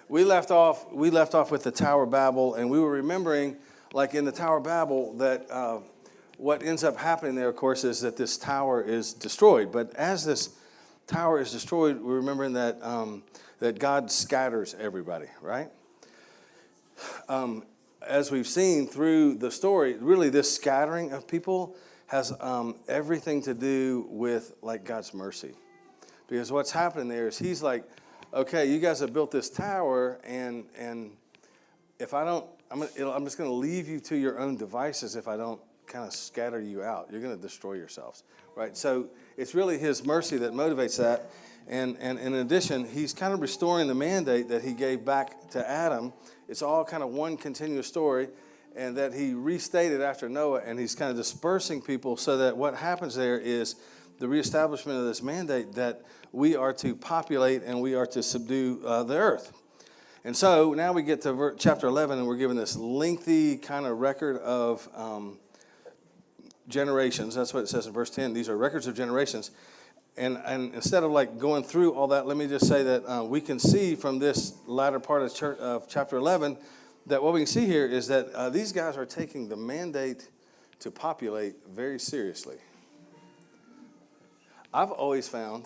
we left off with the Tower of Babel, and we were remembering, like in the Tower of Babel, that what ends up happening there, of course, is that this tower is destroyed. But as this tower is destroyed, we're remembering that that God scatters everybody, right? As we've seen through the story, really this scattering of people has everything to do with like God's mercy. Because what's happening there is he's like, okay, you guys have built this tower, and if I don't, I'm just going to leave you to your own devices if I don't kind of scatter you out. You're going to destroy yourselves, right? So it's really his mercy that motivates that. And in addition, he's kind of restoring the mandate that he gave back to Adam. It's all kind of one continuous story, and that he restated after Noah, and he's kind of dispersing people so that what happens there is the reestablishment of this mandate that we are to populate and we are to subdue the earth. And so now we get to chapter 11, and we're given this lengthy kind of record of generations. That's what it says in verse 10. These are records of generations. And instead of like going through all that, let me just say that we can see from this latter part of chapter 11 that what we can see here is that these guys are taking the mandate to populate very seriously. I've always found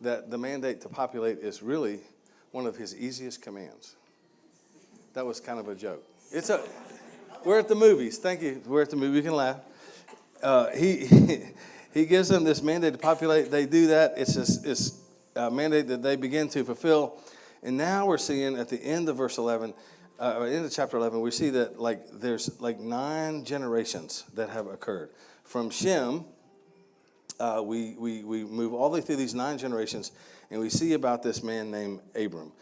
that the mandate to populate is really one of his easiest commands. That was kind of a joke. We're at the movies. Thank you. We're at the movie. You can laugh. He gives them this mandate to populate. They do that. It's this mandate that they begin to fulfill. And now we're seeing at the end of verse 11, end of chapter 11, we see that like there's like 9 generations that have occurred. From Shem, we move all the way through these 9 generations, and we see about this man named Abram.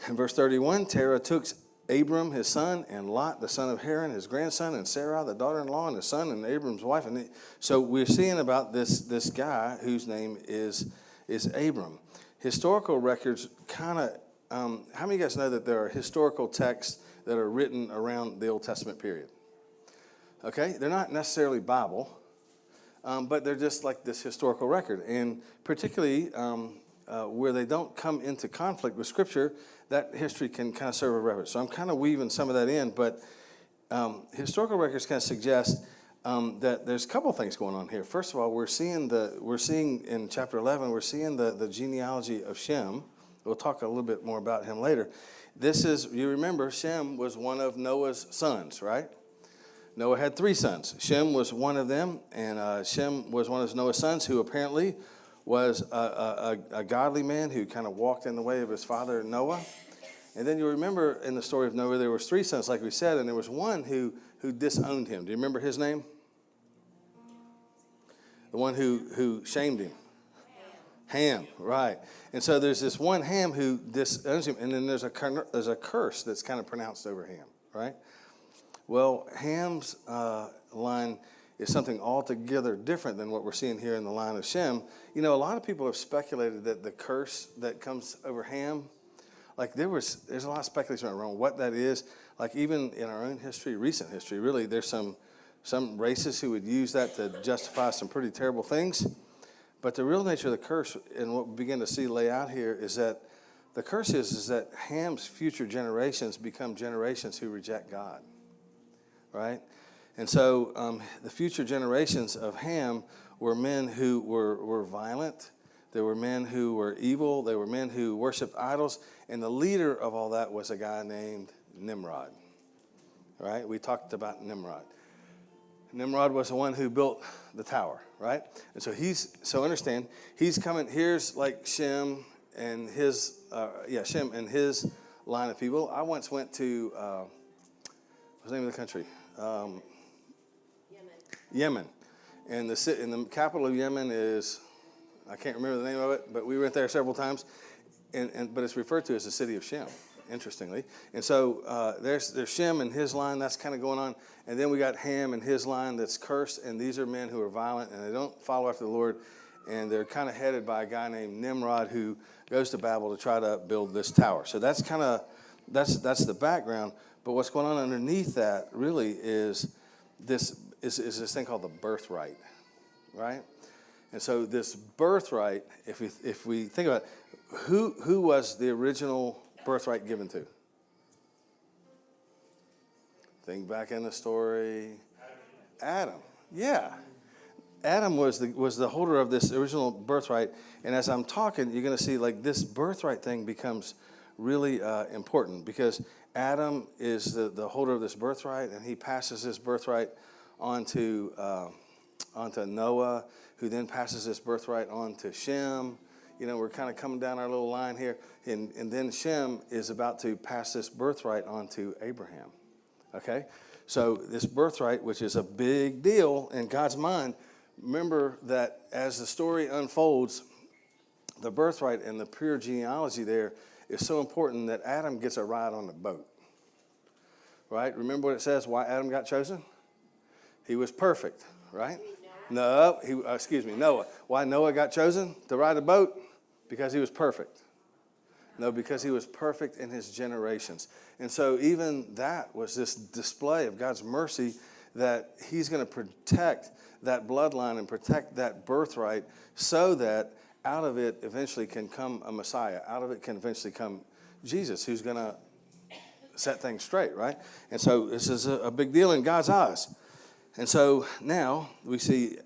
In verse 31, Terah took Abram, his son, and Lot, the son of Haran, his grandson, and Sarah, the daughter-in-law, and his son, and Abram's wife. And so we're seeing about this guy whose name is Abram. Historical records kind of, how many of you guys know that there are historical texts that are written around the Old Testament period? Okay, they're not necessarily Bible, but they're just like this historical record. And particularly where they don't come into conflict with Scripture, that history can kind of serve a reference. So I'm kind of weaving some of that in, but historical records kind of suggest that there's a couple things going on here. First of all, we're seeing in chapter 11, we're seeing the genealogy of Shem. We'll talk a little bit more about him later. You remember, Shem was one of Noah's sons, right? Noah had 3 sons. Shem was one of them, and Shem was one of Noah's sons who apparently was a godly man who kind of walked in the way of his father Noah. And then you remember in the story of Noah, there was 3 sons, like we said, and there was one who disowned him. Do you remember his name? The one who shamed him. Ham, right. And so there's this one Ham who disowns him, and then there's a curse that's kind of pronounced over Ham, right? Well, Ham's line is something altogether different than what we're seeing here in the line of Shem. You know, a lot of people have speculated that the curse that comes over Ham, like there's a lot of speculation around what that is. Like even in our own history, recent history, really, there's some races who would use that to justify some pretty terrible things. But the real nature of the curse, and what we begin to see lay out here, is that the curse is that Ham's future generations become generations who reject God, right? And so the future generations of Ham were men who were violent. There were men who were evil. There were men who worshiped idols. And the leader of all that was a guy named Nimrod, right? We talked about Nimrod. Nimrod was the one who built the tower, right? And so understand, he's coming, here's like Shem and his line of people. I once went to, what's the name of the country? Yemen. And the capital of Yemen is, I can't remember the name of it, but we went there several times. But it's referred to as the city of Shem, interestingly. And so there's Shem and his line, that's kind of going on. And then we got Ham and his line that's cursed. And these are men who are violent and they don't follow after the Lord. And they're kind of headed by a guy named Nimrod who goes to Babel to try to build this tower. So that's the background. But what's going on underneath that really is this thing called the birthright, right? And so this birthright, if we think about it, who was the original birthright given to? Think back in the story. Adam. Yeah. Adam was the holder of this original birthright. And as I'm talking, you're going to see like this birthright thing becomes really important because Adam is the holder of this birthright, and he passes this birthright onto Noah, who then passes this birthright on to Shem. You know, we're kind of coming down our little line here. And then Shem is about to pass this birthright on to Abraham. Okay? So this birthright, which is a big deal in God's mind, remember that as the story unfolds, the birthright and the pure genealogy there is so important that Adam gets a ride on the boat. Right? Remember what it says, why Adam got chosen? He was perfect, right? No, Noah. Why Noah got chosen to ride a boat? Because he was perfect. No, because he was perfect in his generations. And so even that was this display of God's mercy that he's going to protect that bloodline and protect that birthright so that out of it eventually can come a Messiah. Out of it can eventually come Jesus, who's going to set things straight, right? And so this is a big deal in God's eyes. And so now we see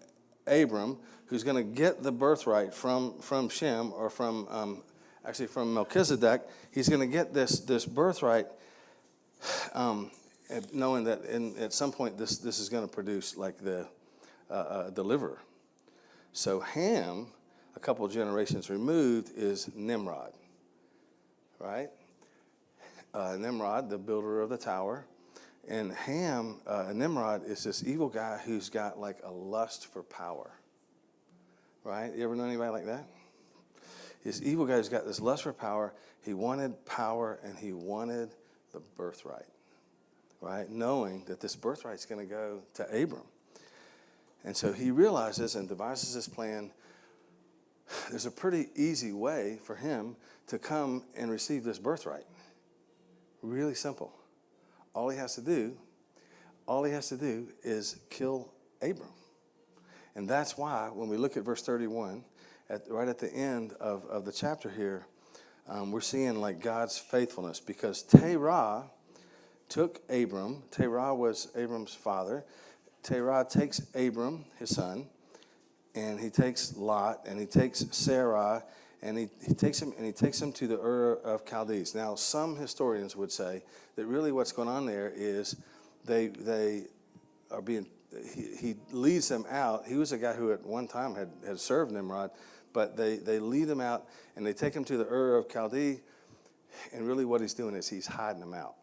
Abram, who's going to get the birthright from Shem, or from Melchizedek. He's going to get this birthright, knowing that at some point this is going to produce like the deliverer. So Ham, a couple generations removed, is Nimrod, right? Nimrod, the builder of the tower. And Ham, Nimrod, is this evil guy who's got like a lust for power, right? You ever know anybody like that? This evil guy who's got this lust for power. He wanted power and he wanted the birthright, right? Knowing that this birthright's going to go to Abram. And so he realizes and devises this plan. There's a pretty easy way for him to come and receive this birthright. Really simple. All he has to do is kill Abram. And that's why when we look at verse 31, right at the end of the chapter here, we're seeing like God's faithfulness, because Terah took Abram. Terah was Abram's father. Terah takes Abram, his son, and he takes Lot, and he takes Sarai, and he takes him to the Ur of Chaldees. Now, some historians would say that really what's going on there is they are being, he leads them out. He was a guy who at one time had served Nimrod, but they lead him out and they take him to the Ur of Chaldee, and really what he's doing is he's hiding them out.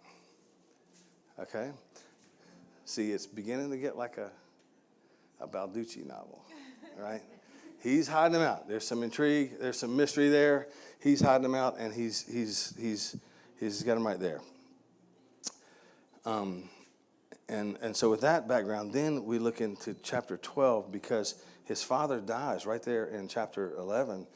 Okay? See, it's beginning to get like a Balducci novel, right? He's hiding them out. There's some intrigue. There's some mystery there. He's hiding them out, and he's got them right there. And so with that background, then we look into chapter 12, because his father dies right there in chapter 11.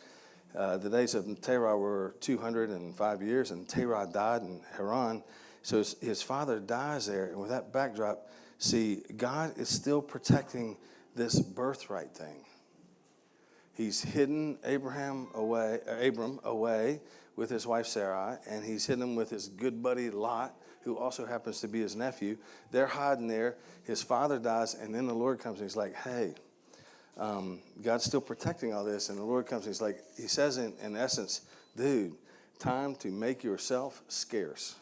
The days of Terah were 205 years, and Terah died in Haran. So his father dies there, and with that backdrop, see, God is still protecting this birthright thing. He's hidden Abram away with his wife Sarai, and he's hidden him with his good buddy Lot, who also happens to be his nephew. They're hiding there. His father dies, and then the Lord comes and he's like, hey, God's still protecting all this. And the Lord comes and he's like, he says in essence, dude, time to make yourself scarce.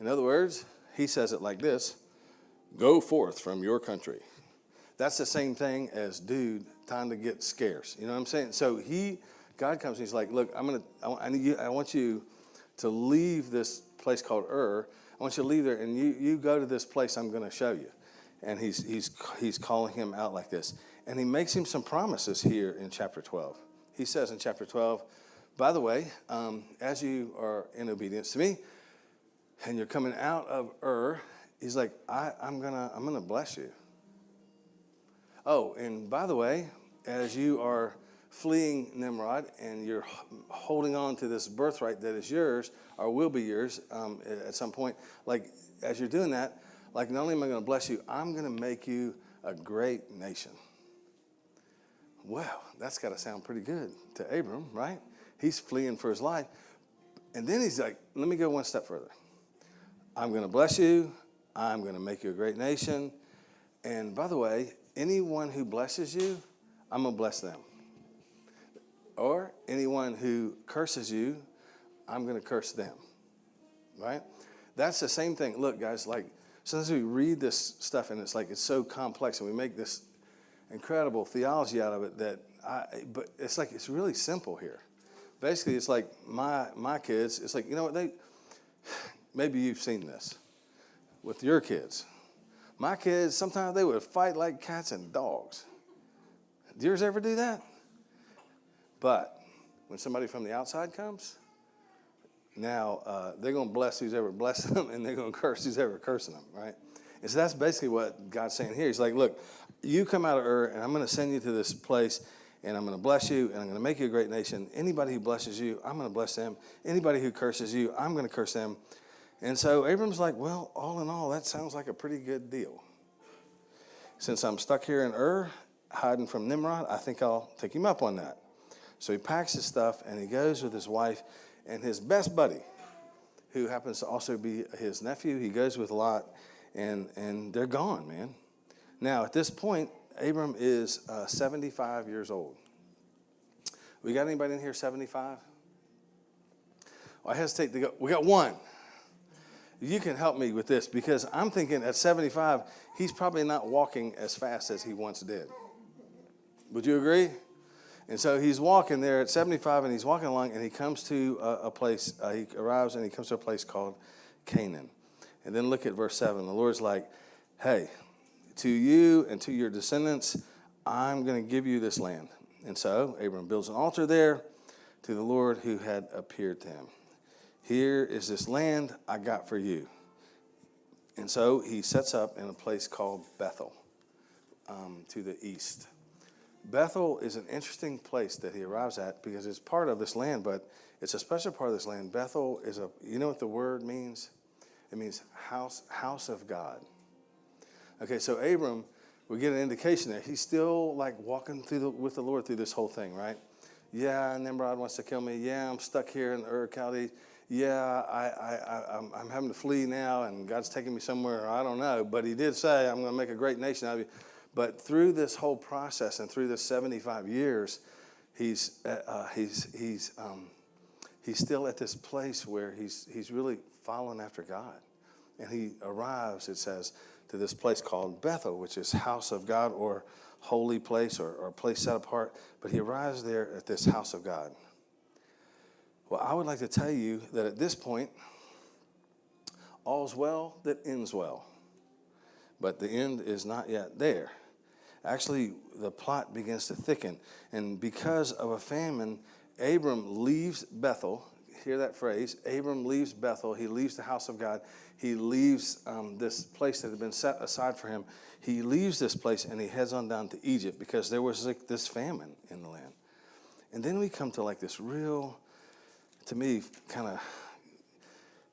In other words, he says it like this: go forth from your country. That's the same thing as, dude, time to get scarce. You know what I'm saying? So God comes and he's like, look, I want you to leave this place called Ur. I want you to leave there, and you go to this place I'm going to show you. And he's calling him out like this. And he makes him some promises here in chapter 12. He says in chapter 12, by the way, as you are in obedience to me, and you're coming out of Ur, he's like, I'm gonna bless you. Oh, and by the way, as you are fleeing Nimrod and you're holding on to this birthright that is yours, or will be yours at some point, like as you're doing that, like not only am I going to bless you, I'm going to make you a great nation. Well, that's got to sound pretty good to Abram, right? He's fleeing for his life. And then he's like, let me go one step further. I'm going to bless you. I'm going to make you a great nation. And by the way, anyone who blesses you, I'm going to bless them. Or anyone who curses you, I'm going to curse them. Right? That's the same thing. Look, guys, like sometimes we read this stuff and it's like it's so complex and we make this incredible theology out of it but it's like it's really simple here. Basically, it's like my kids, it's like, you know what, maybe you've seen this with your kids. My kids, sometimes they would fight like cats and dogs. Do yours ever do that? But when somebody from the outside comes, now they're going to bless who's ever blessing them, and they're going to curse who's ever cursing them, right? And so that's basically what God's saying here. He's like, look, you come out of Ur, and I'm going to send you to this place, and I'm going to bless you, and I'm going to make you a great nation. Anybody who blesses you, I'm going to bless them. Anybody who curses you, I'm going to curse them. And so Abram's like, well, all in all, that sounds like a pretty good deal. Since I'm stuck here in Ur, hiding from Nimrod, I think I'll take him up on that. So he packs his stuff, and he goes with his wife and his best buddy, who happens to also be his nephew. He goes with Lot, and they're gone, man. Now, at this point, Abram is 75 years old. We got anybody in here 75? Well, I hesitate to go. We got one. You can help me with this because I'm thinking at 75, he's probably not walking as fast as he once did. Would you agree? And so he's walking there at 75, and he's walking along, and he comes to a place. He arrives, and he comes to a place called Canaan. And then look at verse 7. The Lord's like, hey, to you and to your descendants, I'm going to give you this land. And so Abram builds an altar there to the Lord who had appeared to him. Here is this land I got for you. And so he sets up in a place called Bethel to the east. Bethel is an interesting place that he arrives at because it's part of this land, but it's a special part of this land. Bethel is you know what the word means? It means house of God. Okay, so Abram, we get an indication there. He's still like walking with the Lord through this whole thing, right? Yeah, Nimrod wants to kill me. Yeah, I'm stuck here in Ur Chaldees. Yeah, I'm having to flee now, and God's taking me somewhere, I don't know. But he did say, I'm going to make a great nation out of you. But through this whole process and through this 75 years, he's still at this place where he's really following after God. And he arrives, it says, to this place called Bethel, which is house of God or holy place or a place set apart. But he arrives there at this house of God. Well, I would like to tell you that at this point, all's well that ends well. But the end is not yet there. Actually, the plot begins to thicken. And because of a famine, Abram leaves Bethel. Hear that phrase. Abram leaves Bethel. He leaves the house of God. He leaves this place that had been set aside for him. He leaves this place and he heads on down to Egypt because there was like this famine in the land. And then we come to like this real, to me, kind of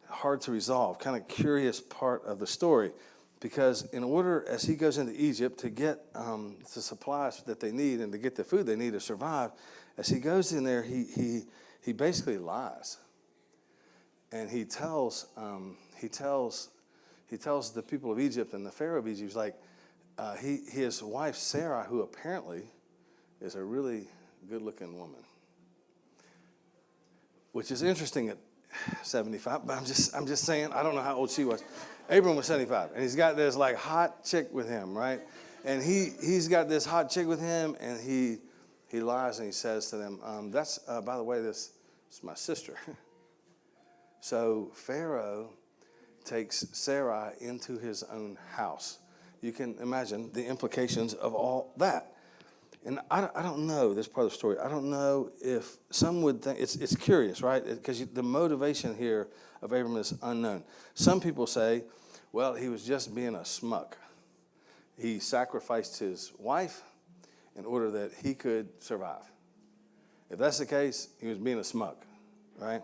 hard to resolve, kind of curious part of the story. Because in order, as he goes into Egypt to get the supplies that they need and to get the food they need to survive, as he goes in there, he basically lies, and he tells the people of Egypt and the Pharaoh of Egypt, he's like, his wife Sarah, who apparently is a really good-looking woman, which is interesting at 75. But I'm just saying, I don't know how old she was. Abram was 75, and he's got this like hot chick with him, right? And he's got this hot chick with him, and he lies and he says to them, "That's by the way, this is my sister." So Pharaoh takes Sarai into his own house. You can imagine the implications of all that. And I don't know this part of the story. I don't know if some would think, it's curious, right? Because the motivation here of Abram is unknown. Some people say, well, he was just being a schmuck. He sacrificed his wife in order that he could survive. If that's the case, he was being a schmuck, right?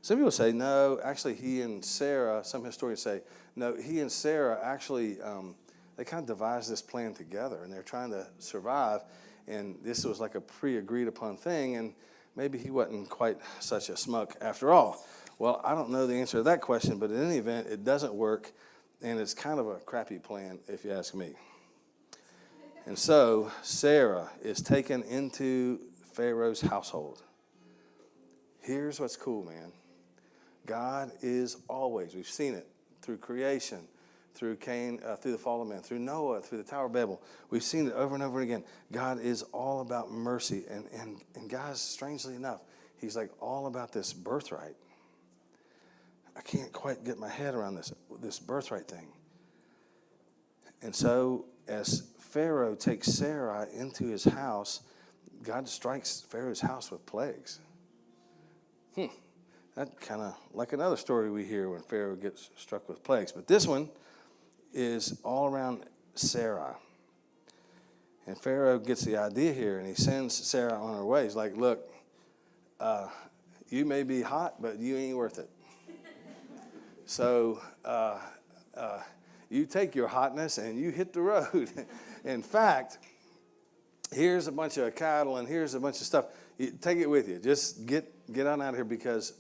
Some people say, no, actually he and Sarah, some historians say, no, he and Sarah actually, they kind of devised this plan together, and they're trying to survive, and this was like a pre-agreed upon thing, and maybe he wasn't quite such a schmuck after all. Well, I don't know the answer to that question, but in any event, it doesn't work, and it's kind of a crappy plan, if you ask me. And so Sarah is taken into Pharaoh's household. Here's what's cool, man. God is always, we've seen it through creation, through Cain, through the fall of man, through Noah, through the Tower of Babel. We've seen it over and over again. God is all about mercy. And guys, strangely enough, he's like all about this birthright. I can't quite get my head around this birthright thing. And so as Pharaoh takes Sarah into his house, God strikes Pharaoh's house with plagues. That kind of like another story we hear when Pharaoh gets struck with plagues. But this one is all around Sarah. And Pharaoh gets the idea here, and he sends Sarah on her way. He's like, look, you may be hot, but you ain't worth it. So you take your hotness and you hit the road. In fact, here's a bunch of cattle and here's a bunch of stuff. You take it with you. Just get on out of here because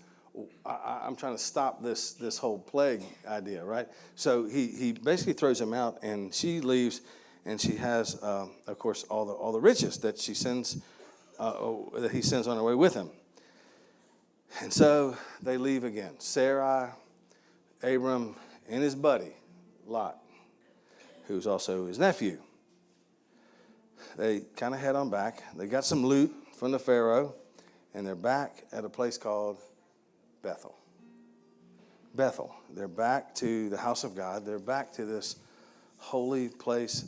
I'm trying to stop this whole plague idea, right? So he basically throws him out, and she leaves, and she has, of course, all the riches that she sends, that he sends on her way with him. And so they leave again. Sarai, Abram, and his buddy, Lot, who's also his nephew. They kind of head on back. They got some loot from the Pharaoh, and they're back at a place called Bethel. Bethel. They're back to the house of God. They're back to this holy place.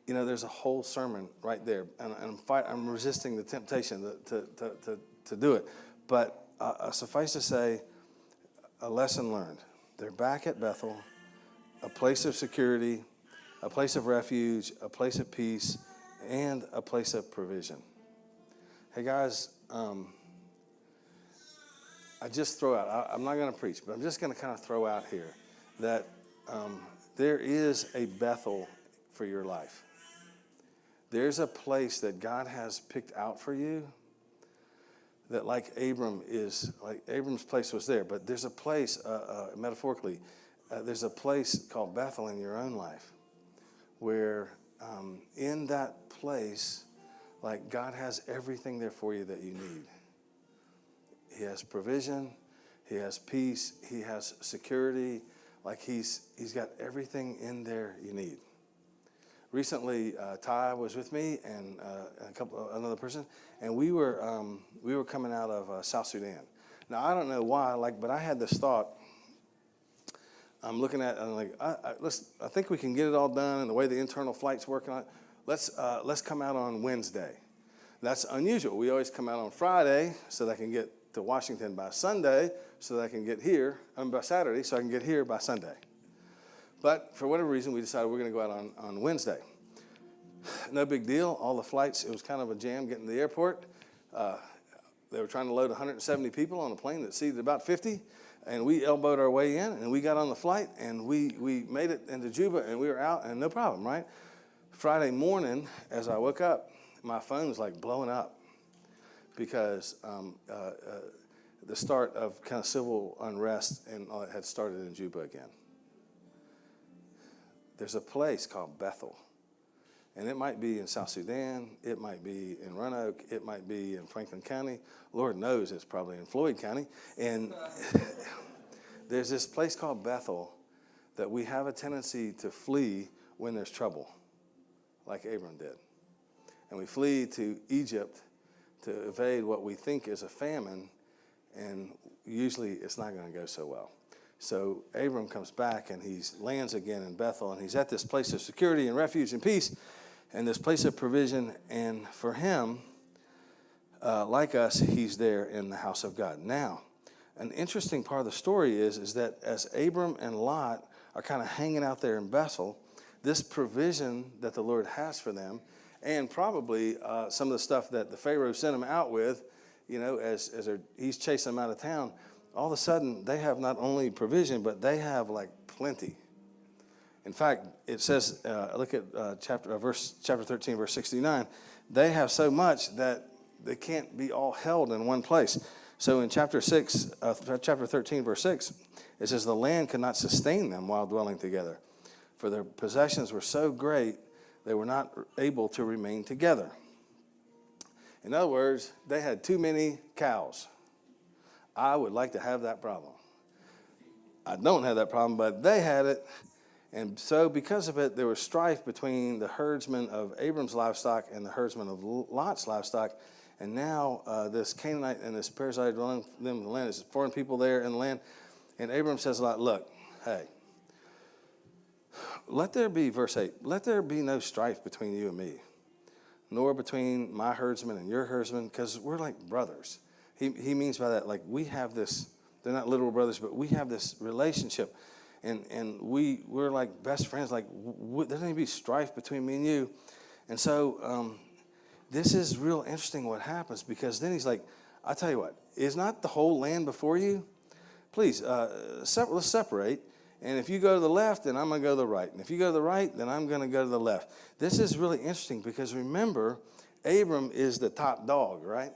You know, there's a whole sermon right there, and I'm resisting the temptation to do it. But suffice to say, a lesson learned. They're back at Bethel, a place of security, a place of refuge, a place of peace, and a place of provision. Hey, guys, I just throw out, I'm not going to preach, but I'm just going to kind of throw out here that there is a Bethel for your life. There's a place that God has picked out for you that like Abram's place was there, but there's a place, metaphorically, there's a place called Bethel in your own life where in that place, like God has everything there for you that you need. He has provision, he has peace, he has security, like he's got everything in there you need. Recently, Ty was with me and another person, and we were coming out of South Sudan. Now I don't know why, but I had this thought. I'm looking at, and I'm like, I think we can get it all done, and the way the internal flight's working on it, let's come out on Wednesday. That's unusual. We always come out on Friday so that I can get to Washington by Sunday, so that I can get here by Saturday, so I can get here by Sunday. But for whatever reason, we decided we're going to go out on Wednesday. No big deal. All the flights, it was kind of a jam getting to the airport. They were trying to load 170 people on a plane that seated about 50. And we elbowed our way in, and we got on the flight, and we made it into Juba, and we were out, and no problem, right? Friday morning, as I woke up, my phone was like blowing up because the start of kind of civil unrest and all that had started in Juba again. There's a place called Bethel, and it might be in South Sudan, it might be in Roanoke, it might be in Franklin County. Lord knows it's probably in Floyd County. And there's this place called Bethel that we have a tendency to flee when there's trouble, like Abram did. And we flee to Egypt to evade what we think is a famine, and usually it's not going to go so well. So Abram comes back, and he lands again in Bethel, and he's at this place of security and refuge and peace, and this place of provision. And for him, like us, he's there in the house of God. Now, an interesting part of the story is that as Abram and Lot are kind of hanging out there in Bethel, this provision that the Lord has for them, and probably some of the stuff that the Pharaoh sent them out with, you know, as he's chasing them out of town, all of a sudden they have not only provision, but they have like plenty. In fact, it says, look at chapter 13, verse 69. They have so much that they can't be all held in one place. So in chapter 13, verse 6, it says, the land could not sustain them while dwelling together, for their possessions were so great they were not able to remain together. In other words, they had too many cows. I would like to have that problem. I don't have that problem, but they had it. And so because of it, there was strife between the herdsmen of Abram's livestock and the herdsmen of Lot's livestock. And now this Canaanite and this Perizzite dwelling them in the land, there's foreign people there in the land. And Abram says a lot, look, hey, let there be, verse 8, let there be no strife between you and me, nor between my herdsmen and your herdsmen, because we're like brothers. He means by that, like we have this, they're not literal brothers, but we have this relationship. And we're like best friends, like there doesn't need to be strife between me and you. And so this is real interesting what happens, because then he's like, I tell you what, is not the whole land before you? Please, let's separate. And if you go to the left, then I'm going to go to the right. And if you go to the right, then I'm going to go to the left. This is really interesting because remember, Abram is the top dog, right?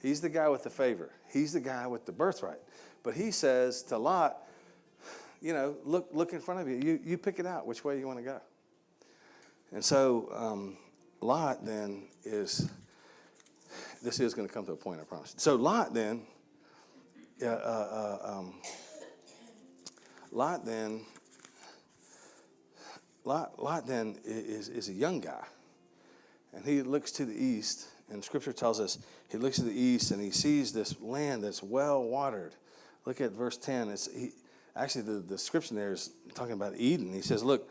He's the guy with the favor. He's the guy with the birthright. But he says to Lot, you know, look in front of you. You pick it out which way you want to go. And so Lot then is, this is going to come to a point, I promise. So Lot then, Lot then is a young guy, and he looks to the east, and Scripture tells us he looks to the east and he sees this land that's well watered. Look at verse 10. Actually the description there is talking about Eden. He says, look,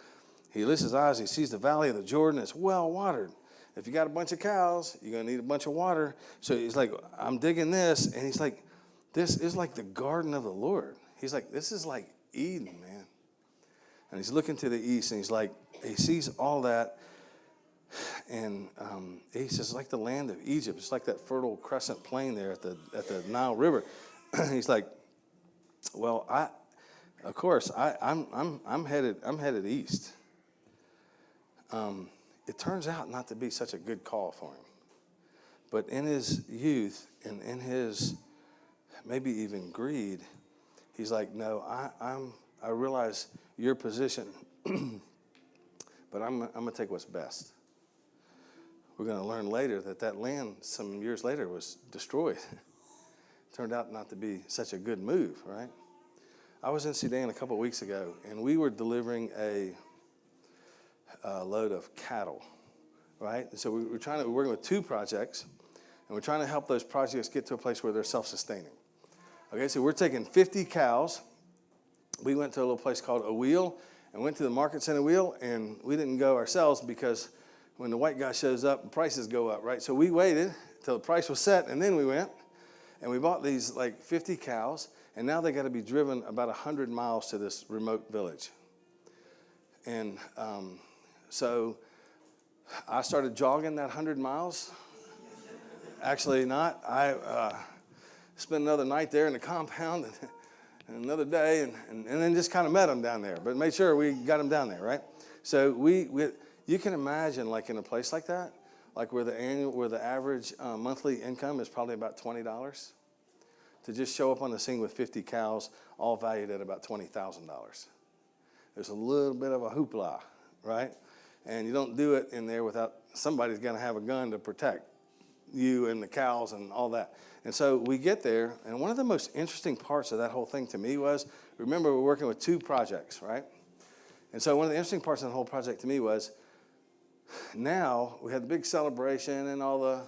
he lifts his eyes, he sees the valley of the Jordan, it's well watered. If you got a bunch of cows, you're going to need a bunch of water. So he's like, I'm digging this, and he's like, this is like the garden of the Lord. He's like, this is like Eden, man. And he's looking to the east, and he's like, he sees all that, and he says, it's like the land of Egypt. It's like that fertile crescent plain there at the Nile River. He's like, well, I'm headed east. It turns out not to be such a good call for him. But in his youth and in his maybe even greed, he's like, no, I realize your position, but I'm going to take what's best. We're going to learn later that land some years later was destroyed. Turned out not to be such a good move, right? I was in Sudan a couple of weeks ago, and we were delivering a load of cattle, right? So we're working with 2 projects, and we're trying to help those projects get to a place where they're self-sustaining. Okay, so we're taking 50 cows. We went to a little place called Awil and went to the markets in Awil, and we didn't go ourselves because when the white guy shows up, the prices go up, right? So we waited till the price was set, and then we went, and we bought these like 50 cows, and now they got to be driven about 100 miles to this remote village. And so I started jogging that 100 miles. Actually not. I spent another night there in the compound and another day, and then just kind of met them down there. But made sure we got them down there, right? So you can imagine, like in a place like that, like where the average monthly income is probably about $20, to just show up on the scene with 50 cows, all valued at about $20,000. There's a little bit of a hoopla, right? And you don't do it in there without somebody's going to have a gun to protect you and the cows and all that. And so we get there, and one of the most interesting parts of that whole thing to me was, remember, we're working with 2 projects, right? And so one of the interesting parts of the whole project to me was, now we had the big celebration and all the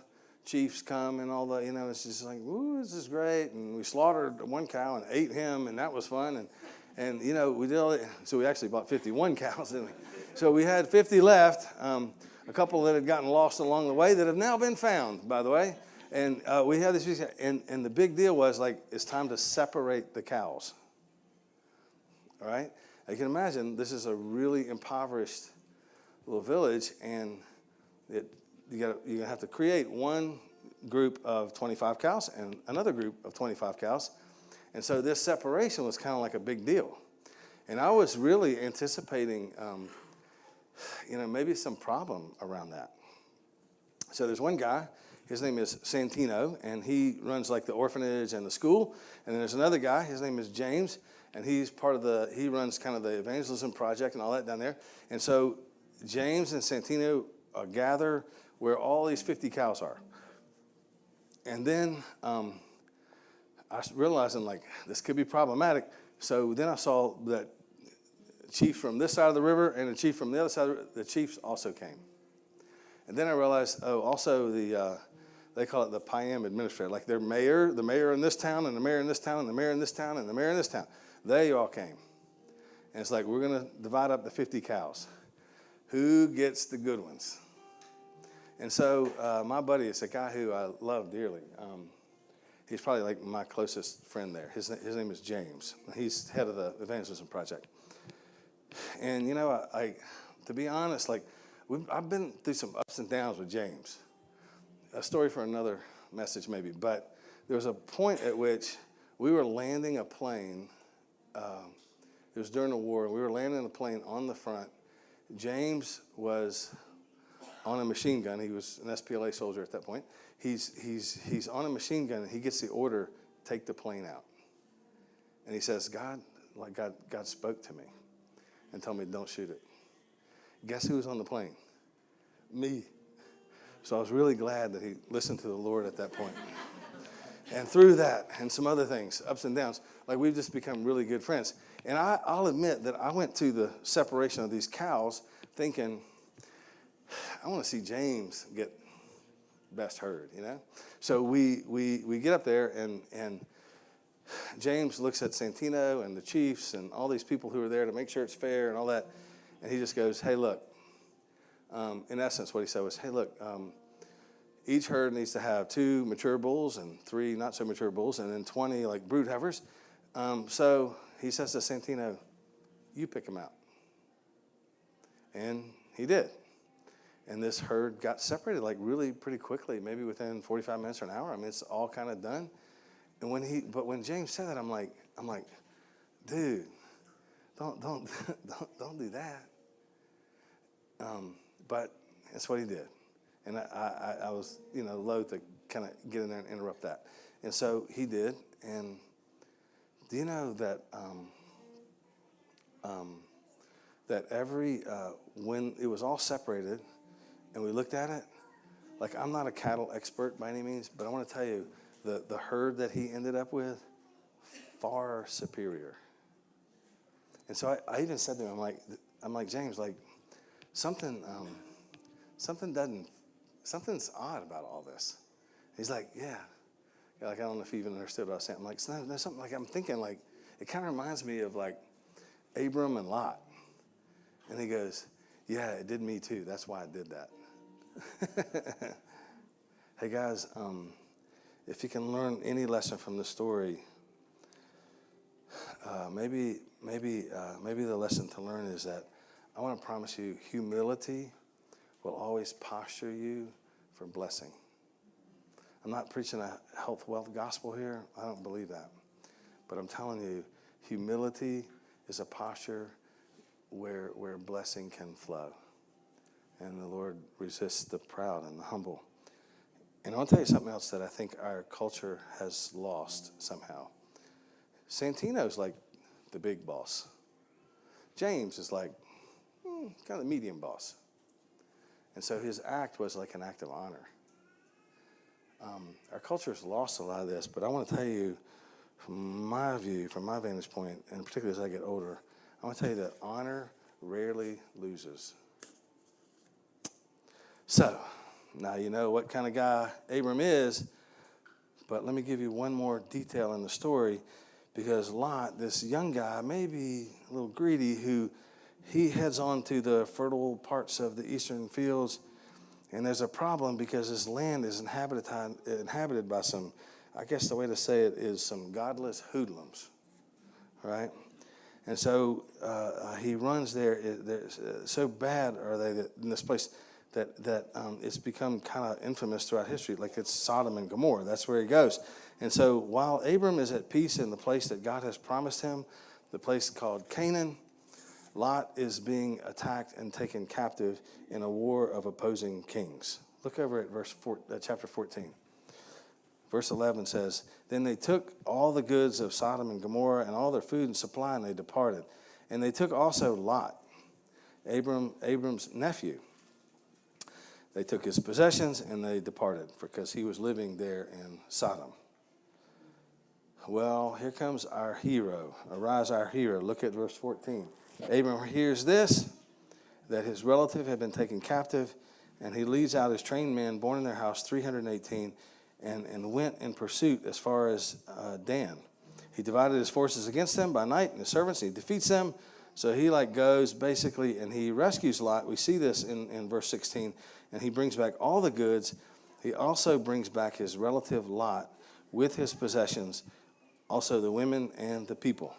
chiefs come and all the, it's just like, ooh, this is great. And we slaughtered one cow and ate him, and that was fun. And we did all that. So we actually bought 51 cows, didn't we? So we had 50 left, a couple that had gotten lost along the way that have now been found, by the way. And we had this, and the big deal was, like, it's time to separate the cows. All right? You can imagine this is a really impoverished little village, and you're going to have to create one group of 25 cows and another group of 25 cows. And so this separation was kind of like a big deal. And I was really anticipating, maybe some problem around that. So there's one guy, His name is Santino, and he runs like the orphanage and the school. And then there's another guy. His name is James, and he runs kind of the evangelism project and all that down there. And so James and Santino gather where all these 50 cows are. And then I was realizing, like, this could be problematic. So then I saw that chief from this side of the river and the chief from the other side of the river, the chiefs also came. And then I realized, also they call it the Piam administrator, like their mayor, the mayor in this town, and the mayor in this town, and the mayor in this town, and the mayor in this town. They all came. And it's like, we're going to divide up the 50 cows. Who gets the good ones? And so my buddy, it's a guy who I love dearly. He's probably like my closest friend there. His name is James. He's head of the evangelism project. And, you know, I to be honest, like, I've been through some ups and downs with James. A story for another message maybe. But there was a point at which we were landing a plane. It was during the war. We were landing a plane on the front. James was on a machine gun. He was an SPLA soldier at that point. He's on a machine gun, and he gets the order, take the plane out. And he says, God spoke to me and told me, don't shoot it. Guess who was on the plane? Me. So I was really glad that he listened to the Lord at that point. And through that and some other things, ups and downs, like, we've just become really good friends. And I'll admit that I went to the separation of these cows thinking, I want to see James get best heard, you know? So we get up there, and James looks at Santino and the chiefs and all these people who are there to make sure it's fair and all that. And he just goes, hey, look. In essence, what he said was, hey, look, each herd needs to have 2 mature bulls and 3 not so mature bulls, and then 20 like brood heifers. So he says to Santino, you pick them out. And he did. And this herd got separated like really pretty quickly, maybe within 45 minutes or an hour. I mean, it's all kind of done. And when James said that, I'm like, dude, don't do that. But that's what he did. And I was, loath to kind of get in there and interrupt that. And so he did. And do you know that when it was all separated and we looked at it, like, I'm not a cattle expert by any means, but I want to tell you, the herd that he ended up with, far superior. And so I even said to him, I'm like, James, like, something's odd about all this. He's like, yeah. Like, I don't know if he even understood what I was saying. I'm like, there's something, like, I'm thinking, like, it kind of reminds me of, like, Abram and Lot. And he goes, yeah, it did me too. That's why I did that. Hey, guys, if you can learn any lesson from the story, maybe the lesson to learn is that I want to promise you, humility will always posture you for blessing. I'm not preaching a health, wealth gospel here. I don't believe that. But I'm telling you, humility is a posture where blessing can flow. And the Lord resists the proud and the humble. And I want to tell you something else that I think our culture has lost somehow. Santino's like the big boss. James is like kind of the medium boss. And so his act was like an act of honor. Our culture has lost a lot of this, but I want to tell you, from my view, from my vantage point, and particularly as I get older, I want to tell you that honor rarely loses. So, now you know what kind of guy Abram is, but let me give you one more detail in the story, because Lot, this young guy, maybe a little greedy, he heads on to the fertile parts of the eastern fields, and there's a problem because his land is inhabited by some, I guess the way to say it is some godless hoodlums, right? And so he runs there. So bad are they in this place that it's become kind of infamous throughout history, like it's Sodom and Gomorrah. That's where he goes. And so while Abram is at peace in the place that God has promised him, the place called Canaan, Lot is being attacked and taken captive in a war of opposing kings. Look over at chapter 14. Verse 11 says, Then they took all the goods of Sodom and Gomorrah and all their food and supply, and they departed. And they took also Lot, Abram's nephew. They took his possessions and they departed because he was living there in Sodom. Well, here comes our hero. Arise, our hero. Look at verse 14. Abram hears this, that his relative had been taken captive, and he leads out his trained men born in their house, 318, and went in pursuit as far as Dan. He divided his forces against them by night and his servants, and he defeats them. So he goes basically, and he rescues Lot. We see this in verse 16, and he brings back all the goods. He also brings back his relative Lot with his possessions, also the women and the people.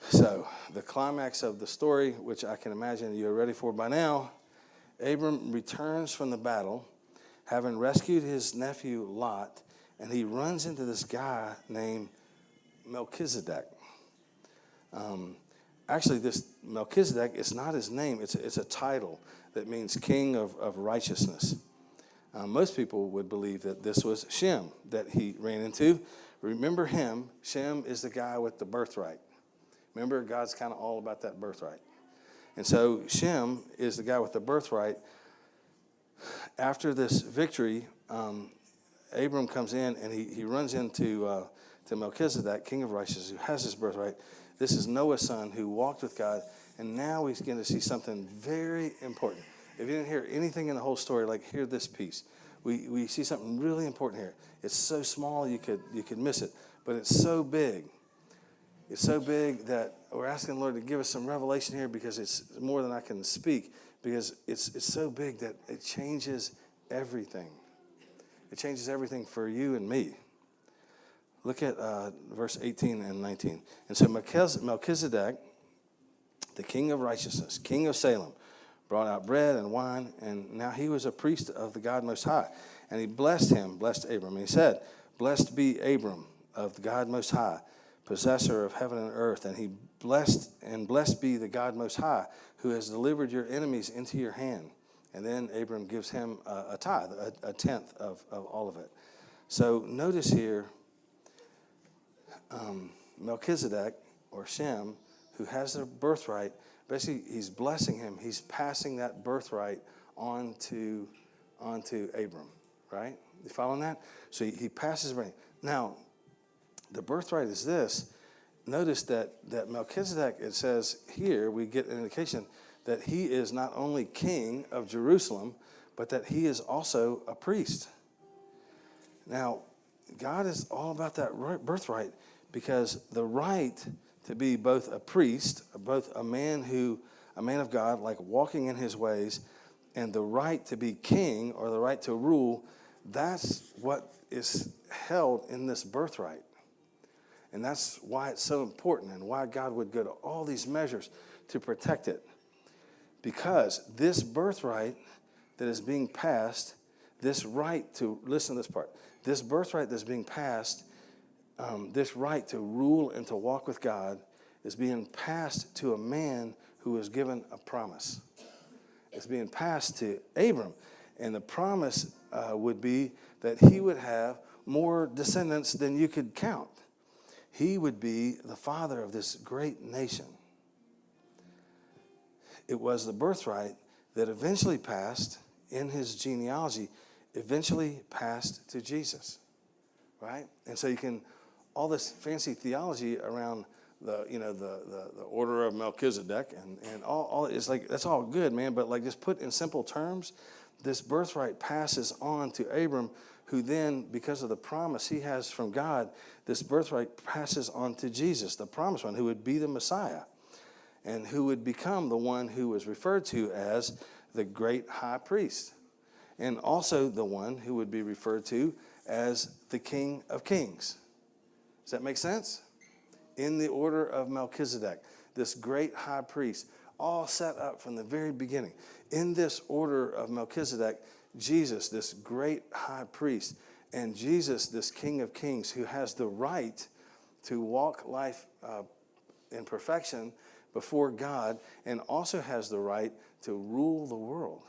So the climax of the story, which I can imagine you're ready for by now, Abram returns from the battle, having rescued his nephew Lot, and he runs into this guy named Melchizedek. Actually, this Melchizedek is not his name. It's a title that means king of righteousness. Most people would believe that this was Shem that he ran into. Remember him. Shem is the guy with the birthright. Remember, God's kind of all about that birthright. And so Shem is the guy with the birthright. After this victory, Abram comes in and he runs into to Melchizedek, king of righteousness, who has his birthright. This is Noah's son who walked with God, and now he's going to see something very important. If you didn't hear anything in the whole story, hear this piece. We see something really important here. It's so small you could miss it, but it's so big. It's so big that we're asking the Lord to give us some revelation here because it's more than I can speak, because it's so big that it changes everything. It changes everything for you and me. Look at verse 18 and 19. And so Melchizedek, the king of righteousness, king of Salem, brought out bread and wine, and now he was a priest of the God Most High. And he blessed Abram. And he said, Blessed be Abram of the God Most High, possessor of heaven and earth. And he blessed be the God Most High, who has delivered your enemies into your hand. And then Abram gives him a tithe, a tenth of all of it. So notice here, Melchizedek, or Shem, who has the birthright, basically he's blessing him. He's passing that birthright on to Abram, right? You following that? So he passes it. Now, the birthright is this. Notice that Melchizedek, it says here, we get an indication that he is not only king of Jerusalem, but that he is also a priest. Now, God is all about that birthright, because the right to be both a priest, both a man of God, walking in his ways, and the right to be king, or the right to rule, that's what is held in this birthright. And that's why it's so important, and why God would go to all these measures to protect it. Because this birthright that is being passed, this right to, listen to this part, this birthright that's being passed, this right to rule and to walk with God is being passed to a man who was given a promise. It's being passed to Abram. And the promise would be that he would have more descendants than you could count. He would be the father of this great nation. It was the birthright that eventually passed in his genealogy, eventually passed to Jesus, right? And so you can, all this fancy theology around the order of Melchizedek and all it's that's all good, man, but just put in simple terms, this birthright passes on to Abram, who then, because of the promise he has from God, this birthright passes on to Jesus, the promised one, who would be the Messiah, and who would become the one who was referred to as the great high priest, and also the one who would be referred to as the King of Kings. Does that make sense? In the order of Melchizedek, this great high priest, all set up from the very beginning. In this order of Melchizedek, Jesus, this great high priest, and Jesus, this King of Kings, who has the right to walk life in perfection before God, and also has the right to rule the world.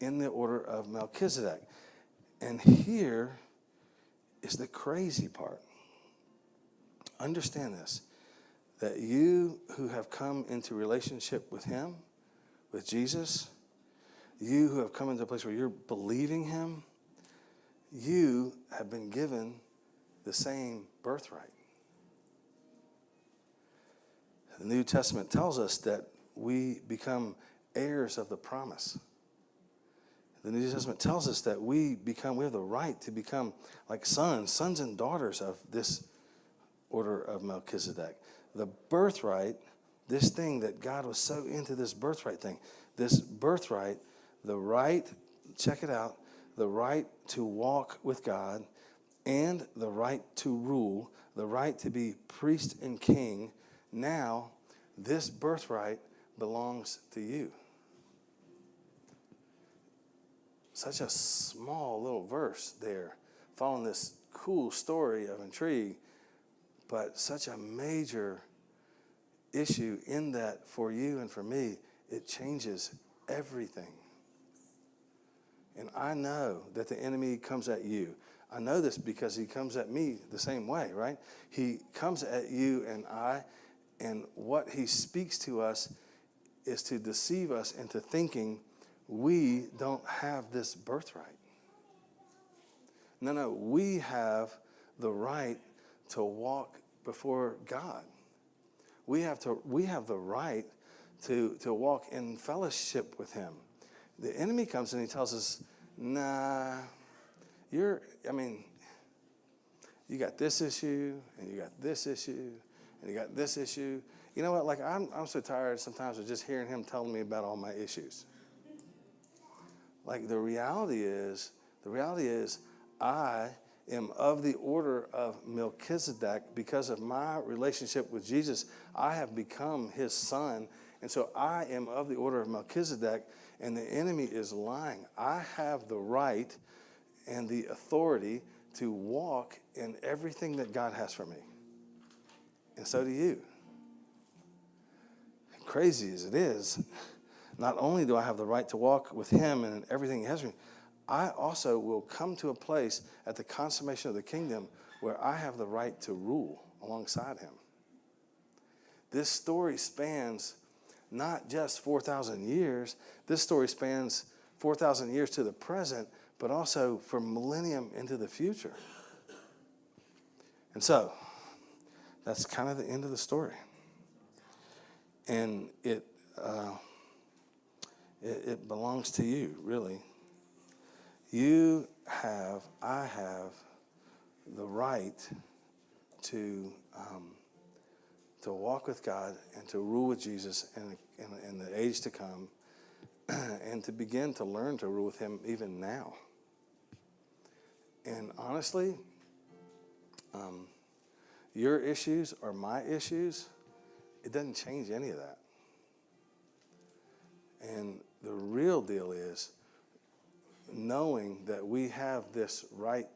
in the order of Melchizedek. And here is the crazy part. Understand this, that you who have come into relationship with him, with Jesus, you who have come into a place where you're believing him, you have been given the same birthright. The New Testament tells us that we become heirs of the promise. The New Testament tells us that we have the right to become like sons and daughters of this order of Melchizedek. The birthright, this thing that God was so into, this birthright thing, this birthright, the right, check it out, the right to walk with God and the right to rule, the right to be priest and king. Now, this birthright belongs to you. Such a small little verse there, following this cool story of intrigue, but such a major issue in that for you and for me, it changes everything. And I know that the enemy comes at you. I know this because he comes at me the same way, right? He comes at you and I, and what he speaks to us is to deceive us into thinking we don't have this birthright. No, we have the right to walk before God. We have the right to walk in fellowship with him. The enemy comes and he tells us, nah, you got this issue, and you got this issue, and you got this issue. You know what, like I'm so tired sometimes of just hearing him telling me about all my issues. Like the reality is I am of the order of Melchizedek because of my relationship with Jesus. I have become his son, and so I am of the order of Melchizedek, and the enemy is lying. I have the right and the authority to walk in everything that God has for me. And so do you. Crazy as it is, not only do I have the right to walk with him and everything he has for me, I also will come to a place at the consummation of the kingdom where I have the right to rule alongside him. This story spans not just 4,000 years. This story spans 4,000 years to the present, but also for millennium into the future. And so, that's kind of the end of the story. And it belongs to you, really. I have the right to walk with God and to rule with Jesus in the age to come, and to begin to learn to rule with him even now. And honestly, your issues or my issues, it doesn't change any of that. And the real deal is knowing that we have this right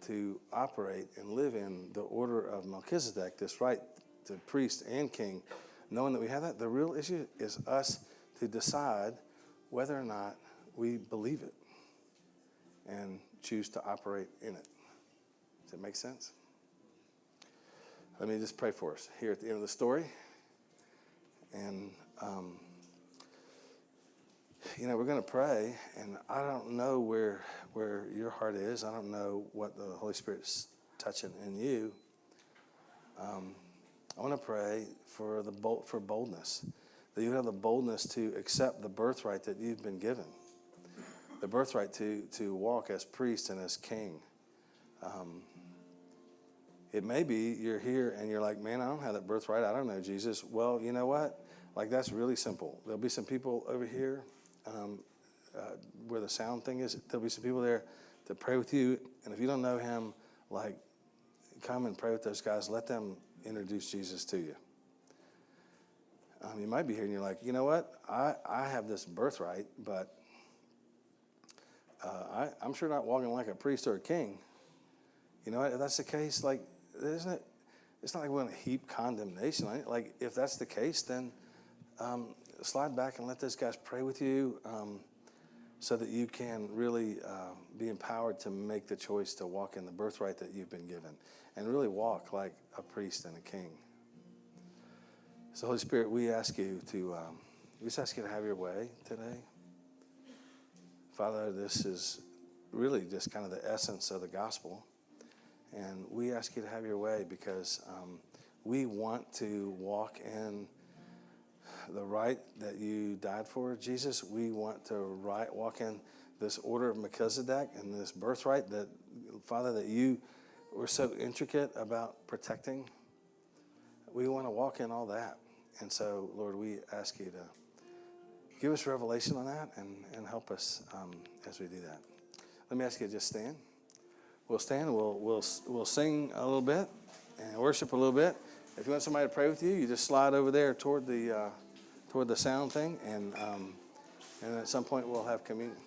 to operate and live in the order of Melchizedek, this right to priest and king, knowing that we have that, the real issue is us to decide whether or not we believe it and choose to operate in it. Does that make sense? Let me just pray for us here at the end of the story. And, we're going to pray, and I don't know where your heart is. I don't know what the Holy Spirit's touching in you. I want to pray for boldness, that you have the boldness to accept the birthright that you've been given, the birthright to walk as priest and as king. It may be you're here and you're like, man, I don't have that birthright. I don't know Jesus. Well, you know what? Like, that's really simple. There'll be some people over here where the sound thing is. There'll be some people there to pray with you. And if you don't know him, like, come and pray with those guys. Let them introduce Jesus to you. You might be here and you're like, you know what? I have this birthright, but I'm sure not walking like a priest or a king. You know what? If that's the case, like, isn't it? It's not like we want to heap condemnation on it. Like, if that's the case, then slide back and let those guys pray with you. so that you can really be empowered to make the choice to walk in the birthright that you've been given and really walk like a priest and a king. So Holy Spirit, we ask you to, we just ask you to have your way today. Father, this is really just kind of the essence of the gospel. And we ask you to have your way because we want to walk in the right that you died for, Jesus. We want to walk in this order of Melchizedek and this birthright that, Father, that you were so intricate about protecting. We want to walk in all that. And so, Lord, we ask you to give us revelation on that and help us as we do that. Let me ask you to just stand. We'll stand. We'll sing a little bit and worship a little bit. If you want somebody to pray with you, you just slide over there toward the sound thing, and at some point we'll have communion.